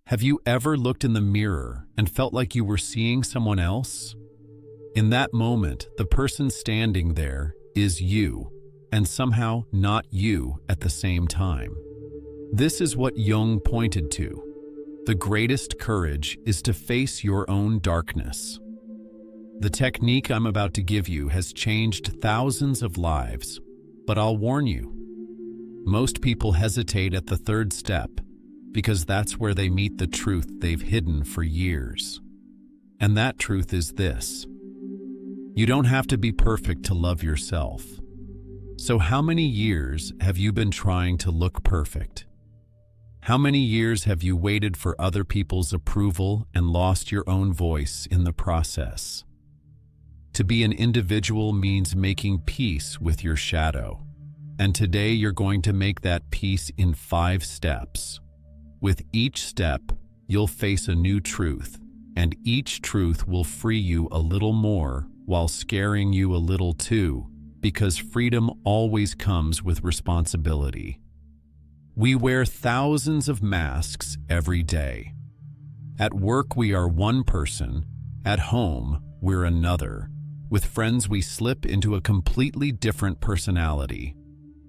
Have you ever looked in the mirror and felt like you were seeing someone else? In that moment, the person standing there is you, and somehow not you at the same time. This is what Jung pointed to. The greatest courage is to face your own darkness. The technique I'm about to give you has changed thousands of lives, but I'll warn you, most people hesitate at the third step because that's where they meet the truth they've hidden for years. And that truth is this: you don't have to be perfect to love yourself. So how many years have you been trying to look perfect? How many years have you waited for other people's approval and lost your own voice in the process? To be an individual means making peace with your shadow. And today you're going to make that peace in 5 steps. With each step, you'll face a new truth, and each truth will free you a little more while scaring you a little too, because freedom always comes with responsibility. We wear thousands of masks every day. At work, we are one person. At home, we're another. With friends, we slip into a completely different personality.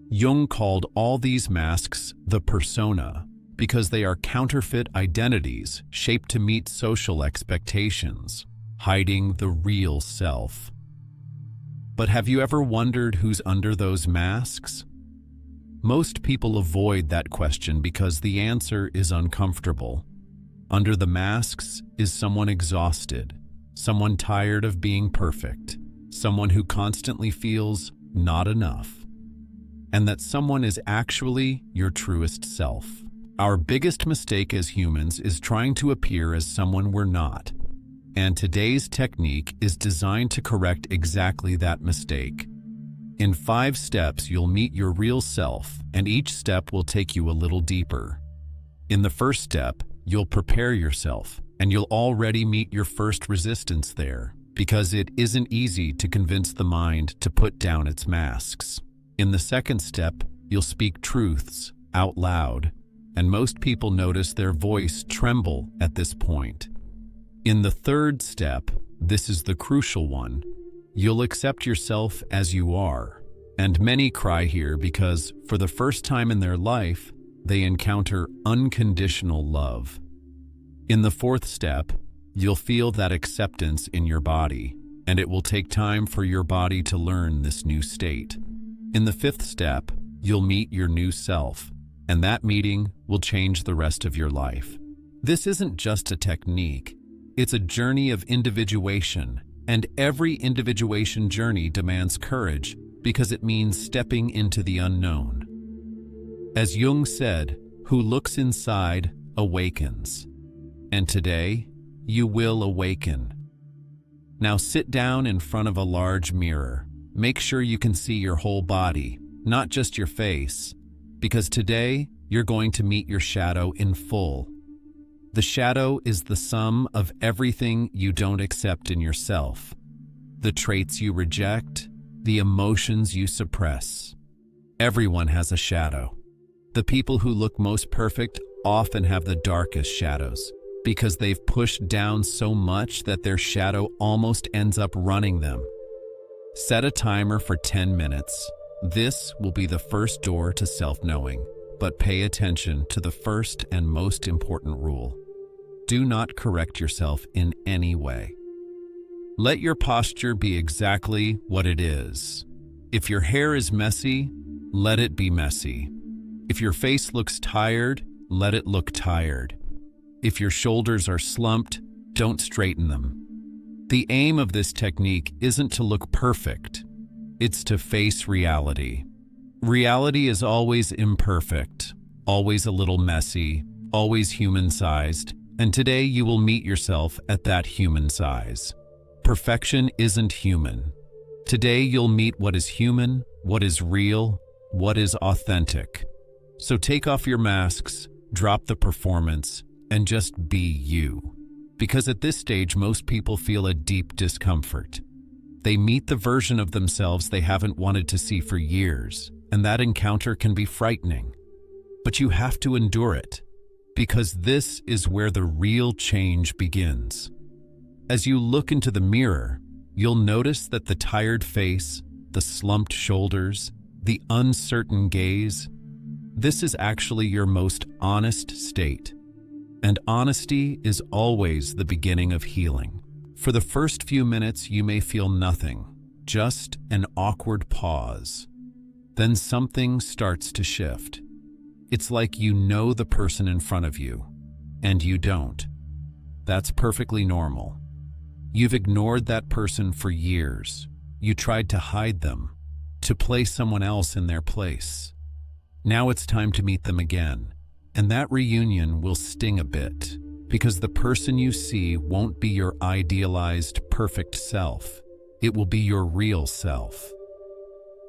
Jung called all these masks the persona because they are counterfeit identities shaped to meet social expectations, hiding the real self. But have you ever wondered who's under those masks? Most people avoid that question because the answer is uncomfortable. Under the masks is someone exhausted, someone tired of being perfect, someone who constantly feels not enough. And that someone is actually your truest self. Our biggest mistake as humans is trying to appear as someone we're not. And today's technique is designed to correct exactly that mistake. In 5 steps, you'll meet your real self, and each step will take you a little deeper. In the first step, you'll prepare yourself, and you'll already meet your first resistance there, because it isn't easy to convince the mind to put down its masks. In the second step, you'll speak truths out loud, and most people notice their voice tremble at this point. In the third step, this is the crucial one, you'll accept yourself as you are. And many cry here because, for the first time in their life, they encounter unconditional love. In the fourth step, you'll feel that acceptance in your body, and it will take time for your body to learn this new state. In the fifth step, you'll meet your new self, and that meeting will change the rest of your life. This isn't just a technique, it's a journey of individuation, and every individuation journey demands courage because it means stepping into the unknown. As Jung said, "Who looks inside awakens." And today, you will awaken. Now sit down in front of a large mirror. Make sure you can see your whole body, not just your face, because today you're going to meet your shadow in full. The shadow is the sum of everything you don't accept in yourself, the traits you reject, the emotions you suppress. Everyone has a shadow. The people who look most perfect often have the darkest shadows, because they've pushed down so much that their shadow almost ends up running them. Set a timer for 10 minutes. This will be the first door to self-knowing, but pay attention to the first and most important rule. Do not correct yourself in any way. Let your posture be exactly what it is. If your hair is messy, let it be messy. If your face looks tired, let it look tired. If your shoulders are slumped, don't straighten them. The aim of this technique isn't to look perfect. It's to face reality. Reality is always imperfect, always a little messy, always human-sized, and today you will meet yourself at that human size. Perfection isn't human. Today you'll meet what is human, what is real, what is authentic. So take off your masks, drop the performance, and just be you. Because at this stage, most people feel a deep discomfort. They meet the version of themselves they haven't wanted to see for years, and that encounter can be frightening. But you have to endure it, because this is where the real change begins. As you look into the mirror, you'll notice that the tired face, the slumped shoulders, the uncertain gaze, this is actually your most honest state. And honesty is always the beginning of healing. For the first few minutes, you may feel nothing, just an awkward pause. Then something starts to shift. It's like you know the person in front of you, and you don't. That's perfectly normal. You've ignored that person for years. You tried to hide them, to place someone else in their place. Now it's time to meet them again, and that reunion will sting a bit, because the person you see won't be your idealized, perfect self. It will be your real self.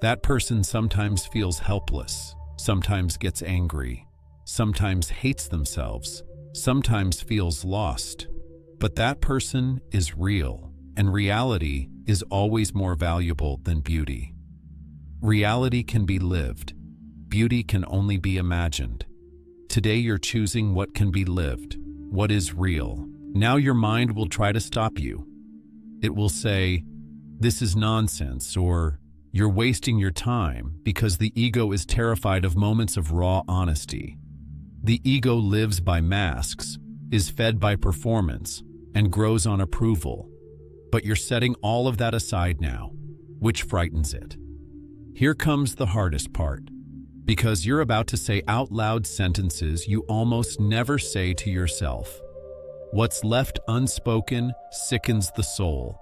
That person sometimes feels helpless, sometimes gets angry, sometimes hates themselves, sometimes feels lost. But that person is real, and reality is always more valuable than beauty. Reality can be lived. Beauty can only be imagined. Today you're choosing what can be lived, what is real. Now your mind will try to stop you. It will say, "This is nonsense," or "You're wasting your time," because the ego is terrified of moments of raw honesty. The ego lives by masks, is fed by performance, and grows on approval. But you're setting all of that aside now, which frightens it. Here comes the hardest part, because you're about to say out loud sentences you almost never say to yourself. What's left unspoken sickens the soul,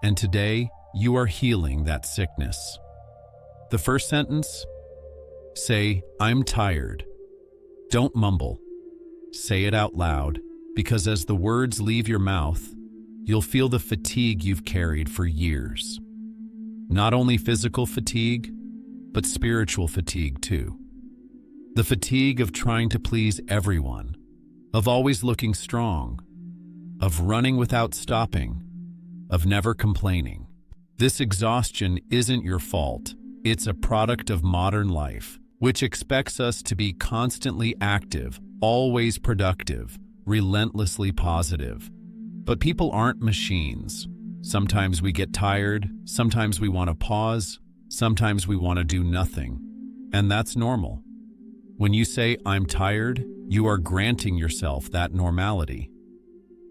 and today you are healing that sickness. The first sentence? Say, "I'm tired." Don't mumble. Say it out loud, because as the words leave your mouth, you'll feel the fatigue you've carried for years. Not only physical fatigue, but spiritual fatigue too. The fatigue of trying to please everyone, of always looking strong, of running without stopping, of never complaining. This exhaustion isn't your fault. It's a product of modern life, which expects us to be constantly active, always productive, relentlessly positive. But people aren't machines. Sometimes we get tired, sometimes we want to pause, sometimes we want to do nothing. And that's normal. When you say, "I'm tired," you are granting yourself that normality.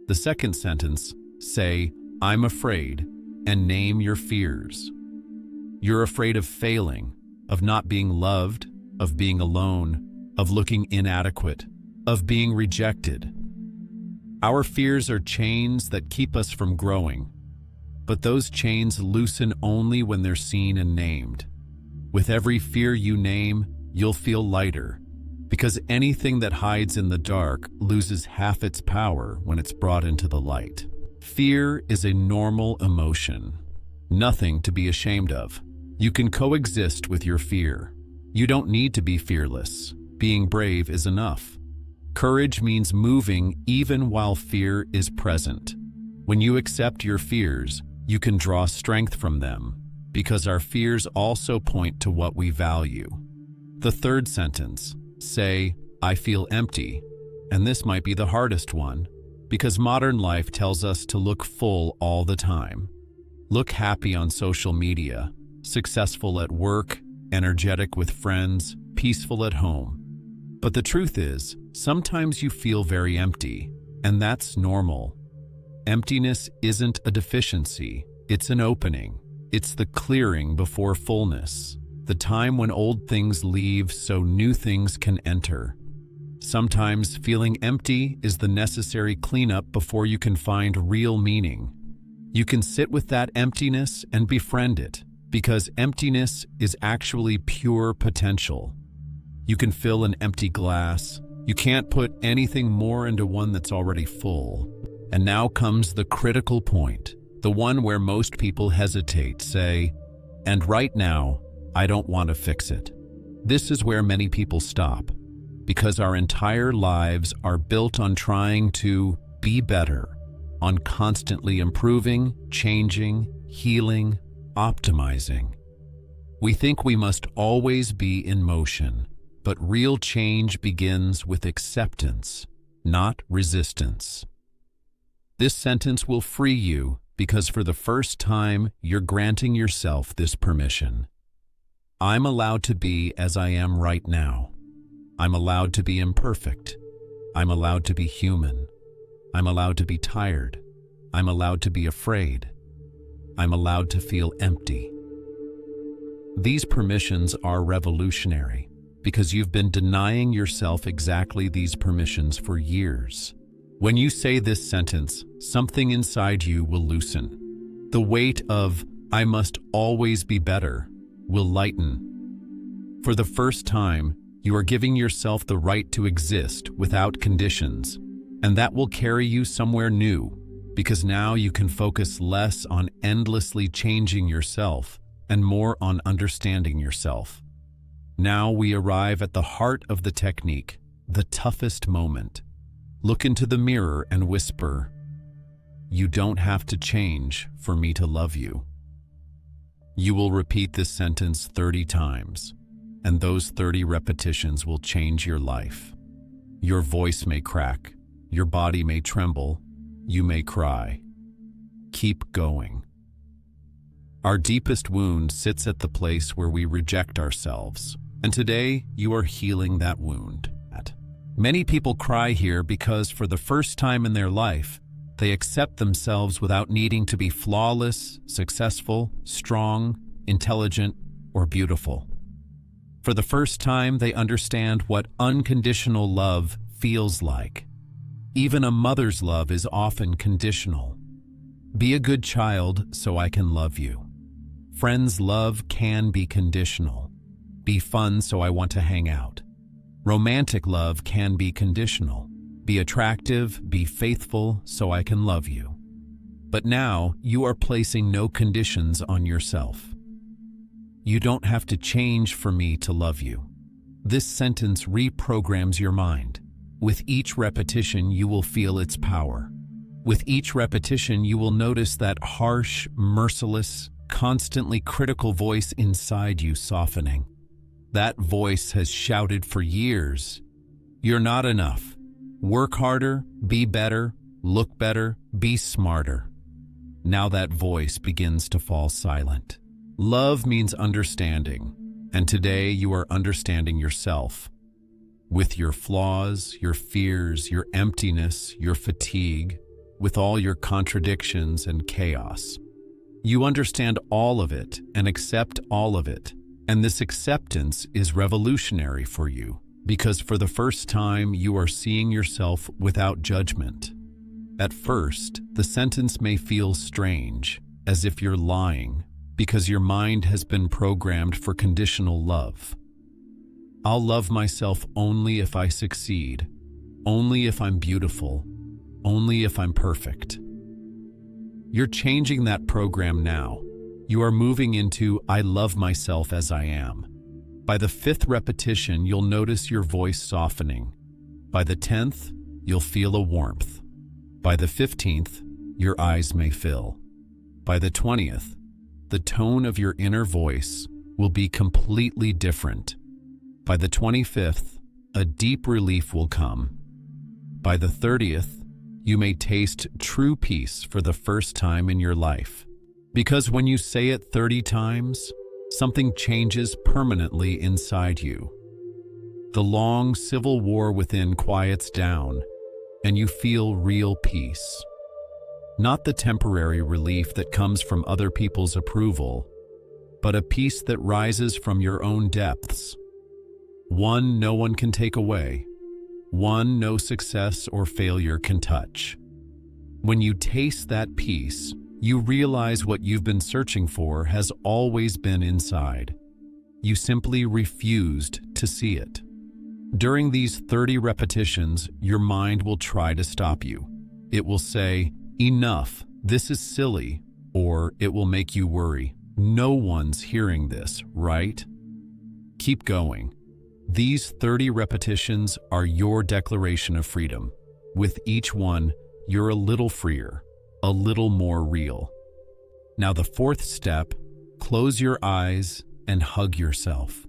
The second sentence, say, "I'm afraid," and name your fears. You're afraid of failing, of not being loved, of being alone, of looking inadequate, of being rejected. Our fears are chains that keep us from growing, but those chains loosen only when they're seen and named. With every fear you name, you'll feel lighter, because anything that hides in the dark loses half its power when it's brought into the light. Fear is a normal emotion, nothing to be ashamed of. You can coexist with your fear. You don't need to be fearless. Being brave is enough. Courage means moving even while fear is present. When you accept your fears, you can draw strength from them, because our fears also point to what we value. The third sentence, say, "I feel empty," and this might be the hardest one, because modern life tells us to look full all the time. Look happy on social media, successful at work, energetic with friends, peaceful at home. But the truth is, sometimes you feel very empty, and that's normal. Emptiness isn't a deficiency, it's an opening. It's the clearing before fullness, the time when old things leave so new things can enter. Sometimes feeling empty is the necessary cleanup before you can find real meaning. You can sit with that emptiness and befriend it, because emptiness is actually pure potential. You can fill an empty glass. You can't put anything more into one that's already full. And now comes the critical point, the one where most people hesitate, say, "And right now, I don't want to fix it." This is where many people stop, because our entire lives are built on trying to be better, on constantly improving, changing, healing, optimizing. We think we must always be in motion, but real change begins with acceptance. not resistance. This sentence will free you because for the first time, you're granting yourself this permission. I'm allowed to be as I am right now. I'm allowed to be imperfect. I'm allowed to be human. I'm allowed to be tired. I'm allowed to be afraid. I'm allowed to feel empty. These permissions are revolutionary because you've been denying yourself exactly these permissions for years. When you say this sentence, something inside you will loosen. The weight of, I must always be better, will lighten. For the first time, you are giving yourself the right to exist without conditions, and that will carry you somewhere new, because now you can focus less on endlessly changing yourself and more on understanding yourself. Now we arrive at the heart of the technique, the toughest moment. Look into the mirror and whisper, "You don't have to change for me to love you." You will repeat this sentence 30 times, and those 30 repetitions will change your life. Your voice may crack, your body may tremble, you may cry. Keep going. Our deepest wound sits at the place where we reject ourselves, and today you are healing that wound. Many people cry here because for the first time in their life, they accept themselves without needing to be flawless, successful, strong, intelligent, or beautiful. For the first time, they understand what unconditional love feels like. Even a mother's love is often conditional. Be a good child so I can love you. Friends' love can be conditional. Be fun so I want to hang out. Romantic love can be conditional. Be attractive, be faithful, so I can love you. But now, you are placing no conditions on yourself. You don't have to change for me to love you. This sentence reprograms your mind. With each repetition, you will feel its power. With each repetition, you will notice that harsh, merciless, constantly critical voice inside you softening. That voice has shouted for years, "You're not enough. Work harder, be better, look better, be smarter." Now that voice begins to fall silent. Love means understanding, and today you are understanding yourself. With your flaws, your fears, your emptiness, your fatigue, with all your contradictions and chaos. You understand all of it and accept all of it. And this acceptance is revolutionary for you, because for the first time you are seeing yourself without judgment. At first, the sentence may feel strange, as if you're lying, because your mind has been programmed for conditional love. I'll love myself only if I succeed, only if I'm beautiful, only if I'm perfect. You're changing that program now. You are moving into, I love myself as I am. By the 5th repetition, you'll notice your voice softening. By the 10th, you'll feel a warmth. By the 15th, your eyes may fill. By the 20th, the tone of your inner voice will be completely different. By the 25th, a deep relief will come. By the 30th, you may taste true peace for the first time in your life. Because when you say it 30 times, something changes permanently inside you. The long civil war within quiets down, and you feel real peace. Not the temporary relief that comes from other people's approval, but a peace that rises from your own depths. One no one can take away. One no success or failure can touch. When you taste that peace, you realize what you've been searching for has always been inside. You simply refused to see it. During these 30 repetitions, your mind will try to stop you. It will say, "Enough, this is silly," or it will make you worry. No one's hearing this, right? Keep going. These 30 repetitions are your declaration of freedom. With each one, you're a little freer, a little more real. Now the 4th step, close your eyes and hug yourself.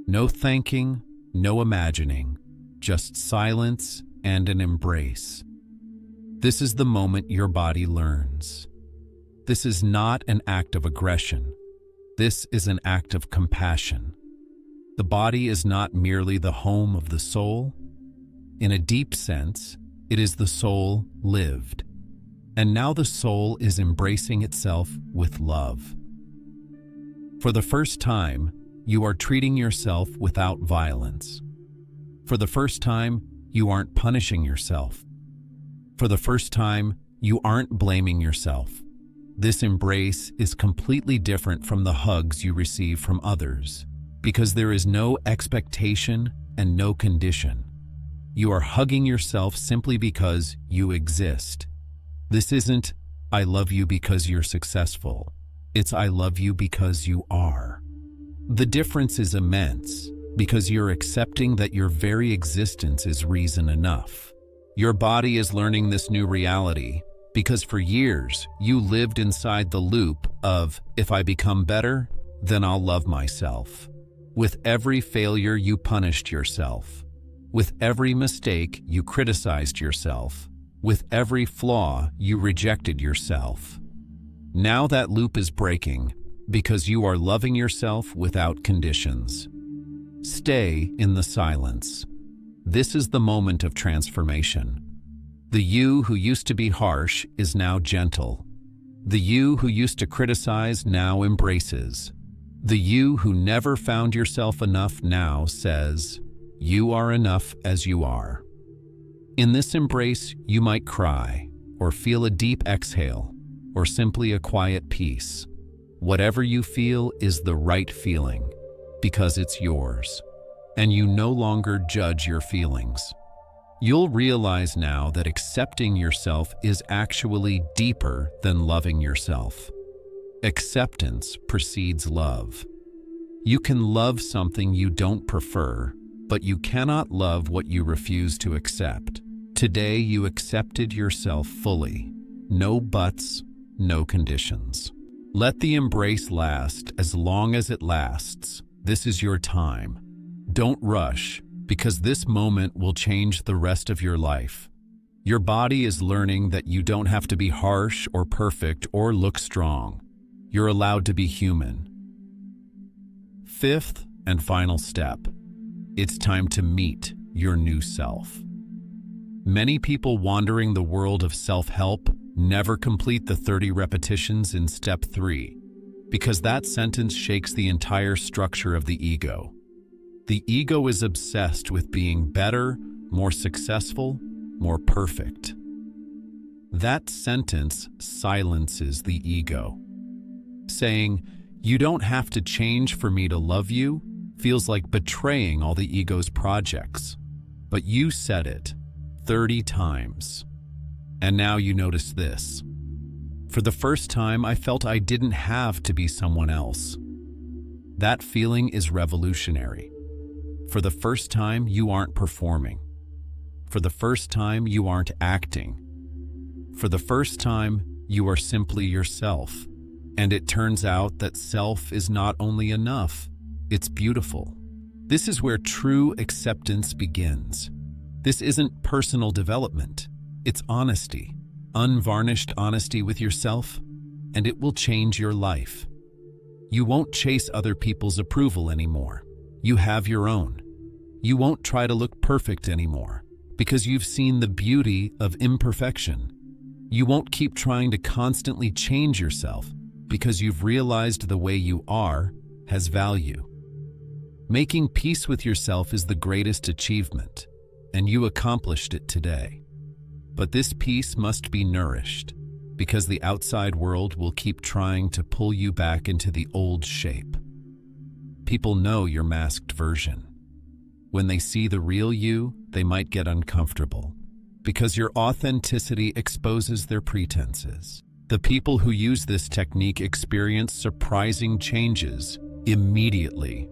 No thanking, no imagining, just silence and an embrace. This is the moment your body learns. This is not an act of aggression. This is an act of compassion. The body is not merely the home of the soul. In a deep sense, it is the soul lived. And now the soul is embracing itself with love. For the first time, you are treating yourself without violence. For the first time, you aren't punishing yourself. For the first time, you aren't blaming yourself. This embrace is completely different from the hugs you receive from others, because there is no expectation and no condition. You are hugging yourself simply because you exist. This isn't, "I love you because you're successful." It's, "I love you because you are." The difference is immense, because you're accepting that your very existence is reason enough. Your body is learning this new reality, because for years you lived inside the loop of, "If I become better, then I'll love myself." With every failure you punished yourself. With every mistake you criticized yourself. With every flaw you rejected yourself. Now that loop is breaking, because you are loving yourself without conditions. Stay in the silence. This is the moment of transformation. The you who used to be harsh is now gentle. The you who used to criticize now embraces. The you who never found yourself enough now says, "You are enough as you are." In this embrace, you might cry, or feel a deep exhale, or simply a quiet peace. Whatever you feel is the right feeling, because it's yours, and you no longer judge your feelings. You'll realize now that accepting yourself is actually deeper than loving yourself. Acceptance precedes love. You can love something you don't prefer, but you cannot love what you refuse to accept. Today you accepted yourself fully. No buts, no conditions. Let the embrace last as long as it lasts. This is your time. Don't rush, because this moment will change the rest of your life. Your body is learning that you don't have to be harsh or perfect or look strong. You're allowed to be human. Fifth and final step. It's time to meet your new self. Many people wandering the world of self-help never complete the 30 repetitions in step 3, because that sentence shakes the entire structure of the ego. The ego is obsessed with being better, more successful, more perfect. That sentence silences the ego. Saying, "You don't have to change for me to love you," feels like betraying all the ego's projects. But you said it 30 times. And now you notice this. For the first time, I felt I didn't have to be someone else. That feeling is revolutionary. For the first time, you aren't performing. For the first time, you aren't acting. For the first time, you are simply yourself. And it turns out that self is not only enough, it's beautiful. This is where true acceptance begins. This isn't personal development. It's honesty, unvarnished honesty with yourself, and it will change your life. You won't chase other people's approval anymore. You have your own. You won't try to look perfect anymore, because you've seen the beauty of imperfection. You won't keep trying to constantly change yourself, because you've realized the way you are has value. Making peace with yourself is the greatest achievement, and you accomplished it today. But this peace must be nourished, because the outside world will keep trying to pull you back into the old shape. People know your masked version. When they see the real you, they might get uncomfortable, because your authenticity exposes their pretenses. The people who use this technique experience surprising changes immediately.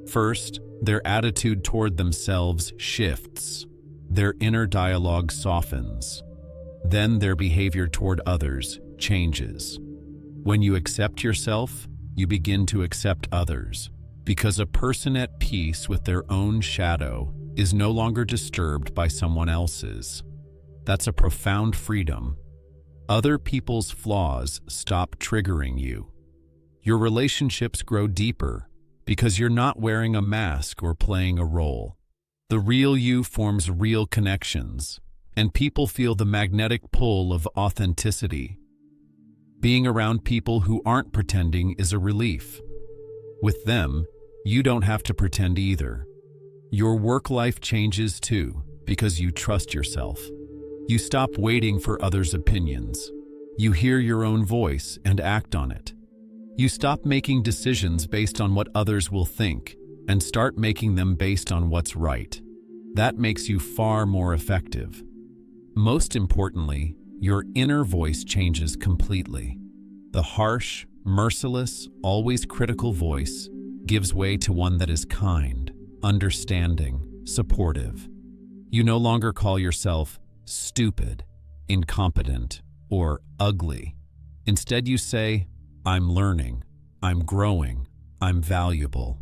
First, their attitude toward themselves shifts. Their inner dialogue softens. Then their behavior toward others changes. When you accept yourself, you begin to accept others, because a person at peace with their own shadow is no longer disturbed by someone else's. That's a profound freedom. Other people's flaws stop triggering you. Your relationships grow deeper because you're not wearing a mask or playing a role. The real you forms real connections, and people feel the magnetic pull of authenticity. Being around people who aren't pretending is a relief. With them, you don't have to pretend either. Your work life changes too, because you trust yourself. You stop waiting for others' opinions. You hear your own voice and act on it. You stop making decisions based on what others will think and start making them based on what's right. That makes you far more effective. Most importantly, your inner voice changes completely. The harsh, merciless, always critical voice gives way to one that is kind, understanding, supportive. You no longer call yourself stupid, incompetent, or ugly. Instead, you say, I'm learning, I'm growing, I'm valuable.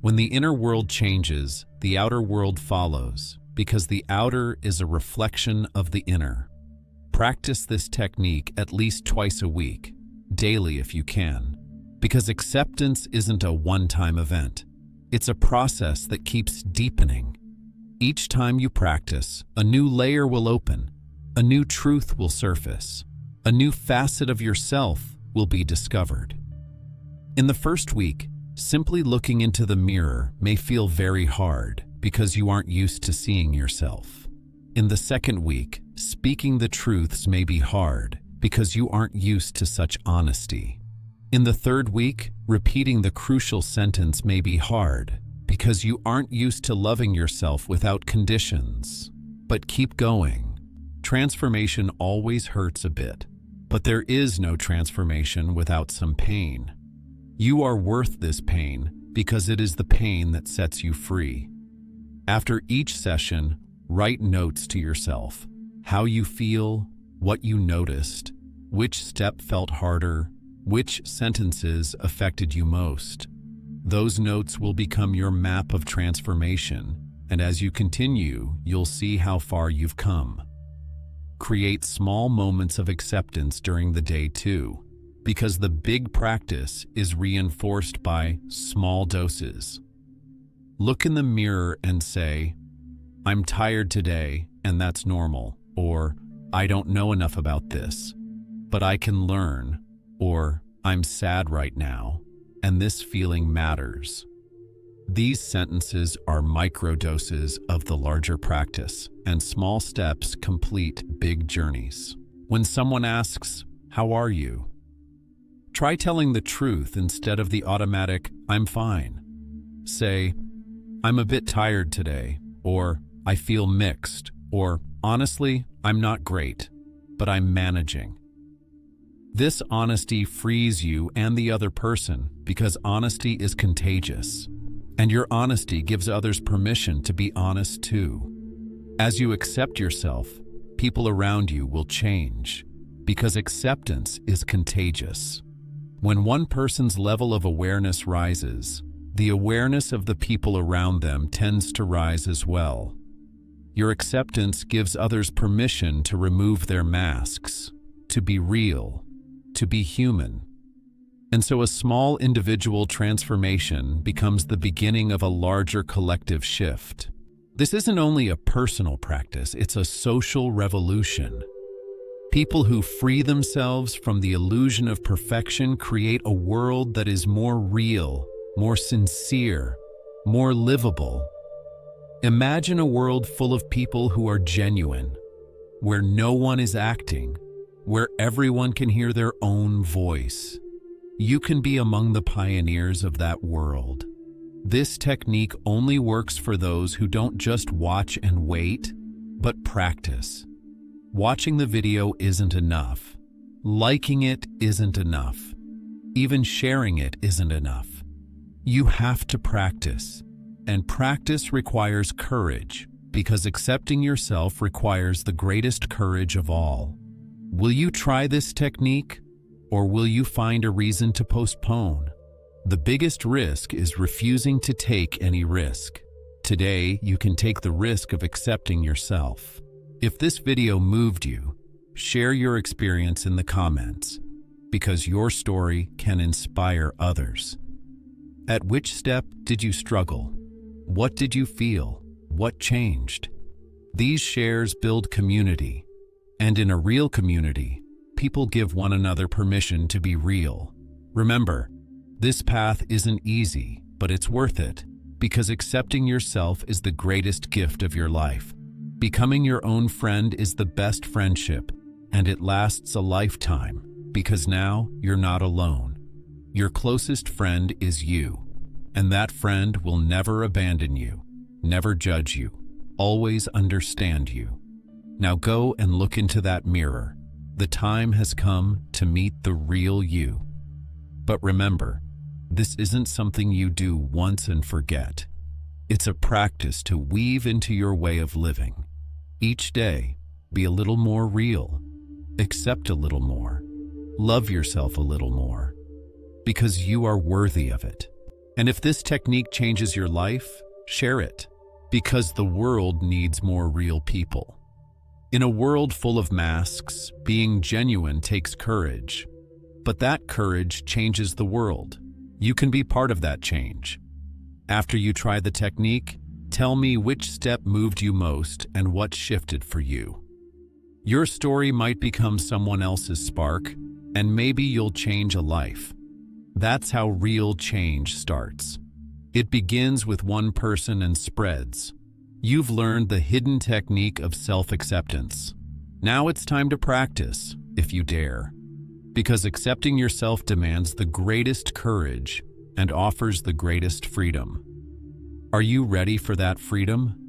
When the inner world changes, the outer world follows, because the outer is a reflection of the inner. Practice this technique at least twice a week, daily if you can, because acceptance isn't a one-time event. It's a process that keeps deepening. Each time you practice, a new layer will open, a new truth will surface, a new facet of yourself will be discovered. In the first week, simply looking into the mirror may feel very hard because you aren't used to seeing yourself. In the second week, speaking the truths may be hard because you aren't used to such honesty. In the third week, repeating the crucial sentence may be hard because you aren't used to loving yourself without conditions. But keep going. Transformation always hurts a bit, but there is no transformation without some pain. You are worth this pain because it is the pain that sets you free. After each session, write notes to yourself: how you feel, what you noticed, which step felt harder, which sentences affected you most. Those notes will become your map of transformation, and as you continue, you'll see how far you've come. Create small moments of acceptance during the day too, because the big practice is reinforced by small doses. Look in the mirror and say, I'm tired today, and that's normal, or I don't know enough about this, but I can learn, or I'm sad right now, and this feeling matters. These sentences are microdoses of the larger practice, and small steps complete big journeys. When someone asks, how are you? Try telling the truth instead of the automatic, I'm fine. Say, I'm a bit tired today, or I feel mixed, or honestly, I'm not great, but I'm managing. This honesty frees you and the other person because honesty is contagious, and your honesty gives others permission to be honest too. As you accept yourself, people around you will change because acceptance is contagious. When one person's level of awareness rises, the awareness of the people around them tends to rise as well. Your acceptance gives others permission to remove their masks, to be real, to be human. And so a small individual transformation becomes the beginning of a larger collective shift. This isn't only a personal practice, it's a social revolution. People who free themselves from the illusion of perfection create a world that is more real, more sincere, more livable. Imagine a world full of people who are genuine, where no one is acting, where everyone can hear their own voice. You can be among the pioneers of that world. This technique only works for those who don't just watch and wait, but practice. Watching the video isn't enough. Liking it isn't enough. Even sharing it isn't enough. You have to practice. And practice requires courage, because accepting yourself requires the greatest courage of all. Will you try this technique, or will you find a reason to postpone? The biggest risk is refusing to take any risk. Today, you can take the risk of accepting yourself. If this video moved you, share your experience in the comments, because your story can inspire others. At which step did you struggle? What did you feel? What changed? These shares build community, and in a real community, people give one another permission to be real. Remember, this path isn't easy, but it's worth it, because accepting yourself is the greatest gift of your life. Becoming your own friend is the best friendship, and it lasts a lifetime, because now you're not alone. Your closest friend is you, and that friend will never abandon you, never judge you, always understand you. Now go and look into that mirror. The time has come to meet the real you. But remember, this isn't something you do once and forget. It's a practice to weave into your way of living. Each day, be a little more real. Accept a little more. Love yourself a little more. Because you are worthy of it. And if this technique changes your life, share it. Because the world needs more real people. In a world full of masks, being genuine takes courage. But that courage changes the world. You can be part of that change. After you try the technique, tell me which step moved you most and what shifted for you. Your story might become someone else's spark, and maybe you'll change a life. That's how real change starts. It begins with one person and spreads. You've learned the hidden technique of self-acceptance. Now it's time to practice, if you dare. Because accepting yourself demands the greatest courage and offers the greatest freedom. Are you ready for that freedom?